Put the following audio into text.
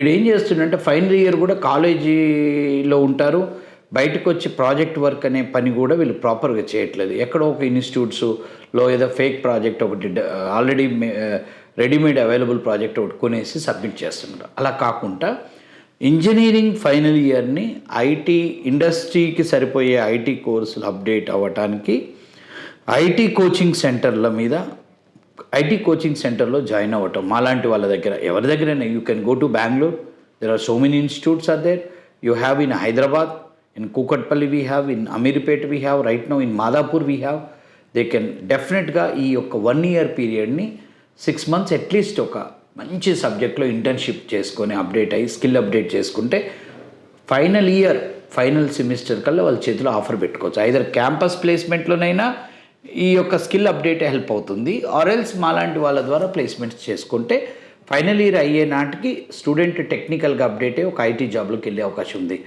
వీడేం చేస్తుండంటే final year గూడా కాలేజీలో ఉంటారు. బయటకొచ్చి ప్రాజెక్ట్ వర్క్ అనే పని గూడా వీళ్ళు ప్రాపర్‌గా చేయట్లేదు. ఎక్కడో ఒక ఇన్‌స్టిట్యూట్స్‌లో ఏదో ఫేక్ ప్రాజెక్ట్ ఒకటి ఆల్రెడీ రెడీమేడ్ అవైలబుల్ ప్రాజెక్ట్ ఒకటి కొనేసి సబ్మిట్ చేస్తున్నారు. అలా కాకుండా ఇంజినీరింగ్ ఫైనల్ ఇయర్‌ని ఐటీ ఇండస్ట్రీకి సరిపోయే ఐటీ కోర్సులు అప్డేట్ అవ్వటానికి ఐటీ కోచింగ్ సెంటర్ల మీద ఐటీ కోచింగ్ సెంటర్‌లో జాయిన్ అవ్వటం. మాలాంటి వాళ్ళ దగ్గర ఎవరి దగ్గరైనా you can go to Bengaluru. There are so many institutes are there. You have in Hyderabad, in Kukatpally we have, in Ameerpet we have, right now in Madhapur we have. They can డెఫినెట్‌గా ఈ యొక్క 1 ఇయర్ పీరియడ్‌ని 6 మంత్స్ అట్‌లీస్ట్ ఒక మంచి సబ్జెక్ట్‌లో ఇంటర్న్‌షిప్ చేసుకొని update అయ్యి skill update చేసుకుంటే final year, final semester కల్లా వాళ్ళ చేతిలో ఆఫర్ పెట్టుకోవచ్చు. ఐదర్ క్యాంపస్ ప్లేస్‌మెంట్‌లోనైనా ఈ యొక్క స్కిల్ అప్డేట్ హెల్ప్ అవుతుంది. ఆర్ ఎల్స్ మాలాంటి వాళ్ళ ద్వారా ప్లేస్‌మెంట్స్ చేసుకుంటే ఫైనల్ ఇయర్ అయ్యే నాటికి స్టూడెంట్ టెక్నికల్‌గా అప్డేట్ అయ్యి ఒక ఐటీ జాబ్‌లోకి వెళ్ళే అవకాశం ఉంది.